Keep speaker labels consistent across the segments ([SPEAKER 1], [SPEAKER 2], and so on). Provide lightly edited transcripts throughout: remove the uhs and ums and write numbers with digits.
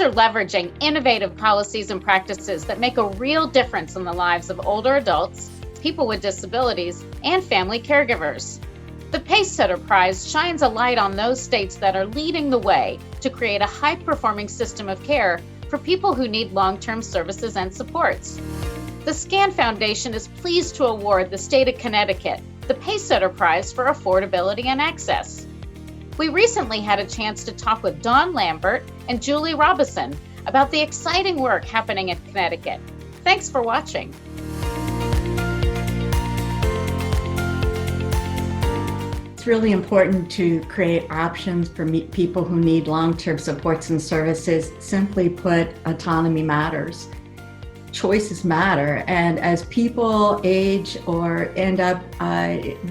[SPEAKER 1] states are leveraging innovative policies and practices that make a real difference in the lives of older adults, people with disabilities, and family caregivers. The Pacesetter Prize shines a light on those states that are leading the way to create a high-performing system of care for people who need long-term services and supports. The SCAN Foundation is pleased to award the state of Connecticut the Pacesetter Prize for Affordability and Access. We recently had a chance to talk with Dawn Lambert and Julie Robison about the exciting work happening in Connecticut. Thanks for watching.
[SPEAKER 2] It's really important to create options for people who need long-term supports and services. Simply put, autonomy matters. Choices matter, and as people age or end up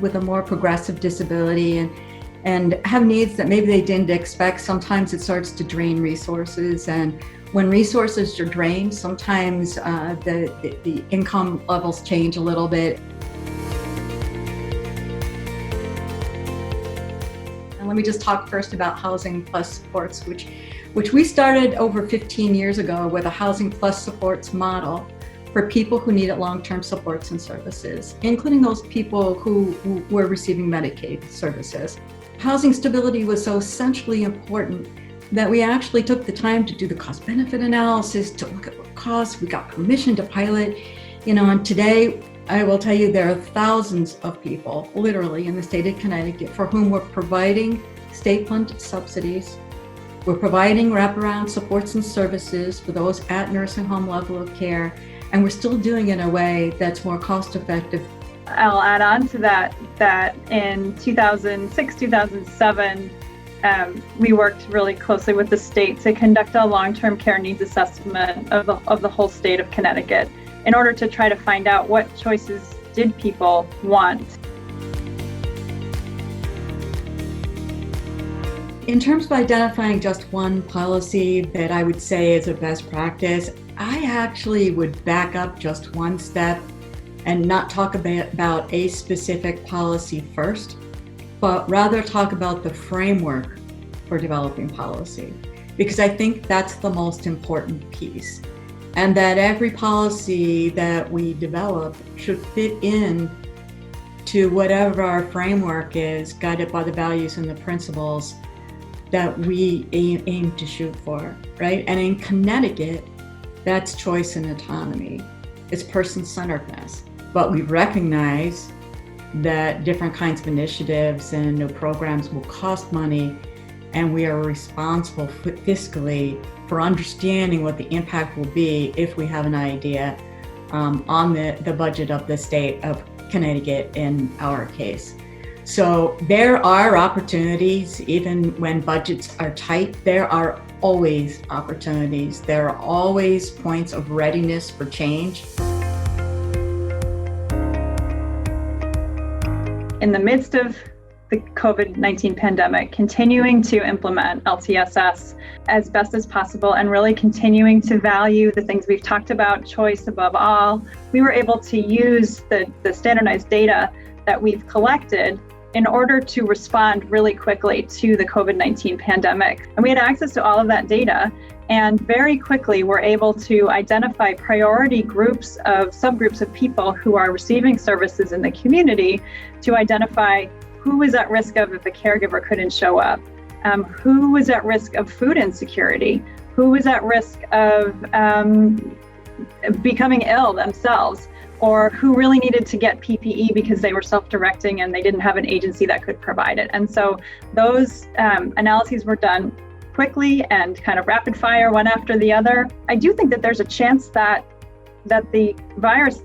[SPEAKER 2] with a more progressive disability and have needs that maybe they didn't expect, sometimes it starts to drain resources. And when resources are drained, sometimes the income levels change a little bit. Let me just talk first about Housing Plus Supports, which we started over 15 years ago with a Housing Plus Supports model for people who needed long-term supports and services, including those people who were receiving Medicaid services. Housing stability was so essentially important that we actually took the time to do the cost-benefit analysis, to look at what costs. We got permission to pilot, and today, I will tell you there are thousands of people, literally, in the state of Connecticut for whom we're providing state-funded subsidies. We're providing wraparound supports and services for those at nursing home level of care, and we're still doing it in a way that's more cost-effective.
[SPEAKER 3] I'll add on to that in 2006, 2007, we worked really closely with the state to conduct a long-term care needs assessment of the whole state of Connecticut, in order to try to find out what choices did people want.
[SPEAKER 2] In terms of identifying just one policy that I would say is a best practice, I actually would back up just one step and not talk about a specific policy first, but rather talk about the framework for developing policy, because I think that's the most important piece. And that every policy that we develop should fit in to whatever our framework is, guided by the values and the principles that we aim to shoot for, right? And in Connecticut, that's choice and autonomy. It's person-centeredness. But we recognize that different kinds of initiatives and new programs will cost money, and we are responsible fiscally for understanding what the impact will be if we have an idea on the budget of the state of Connecticut in our case. So there are opportunities, even when budgets are tight, there are always opportunities. There are always points of readiness for change.
[SPEAKER 3] In the midst of the COVID-19 pandemic, continuing to implement LTSS as best as possible and really continuing to value the things we've talked about, choice above all, we were able to use the standardized data that we've collected in order to respond really quickly to the COVID-19 pandemic. And we had access to all of that data, and very quickly we're able to identify priority subgroups of people who are receiving services in the community, to identify who was at risk of if a caregiver couldn't show up, who was at risk of food insecurity, who was at risk of becoming ill themselves, or who really needed to get PPE because they were self-directing and they didn't have an agency that could provide it. And so those analyses were done quickly and kind of rapid fire, one after the other. I do think that there's a chance that the virus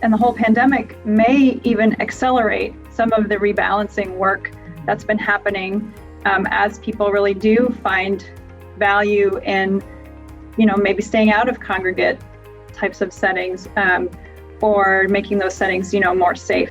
[SPEAKER 3] and the whole pandemic may even accelerate some of the rebalancing work that's been happening as people really do find value in, maybe staying out of congregate types of settings, or making those settings, more safe.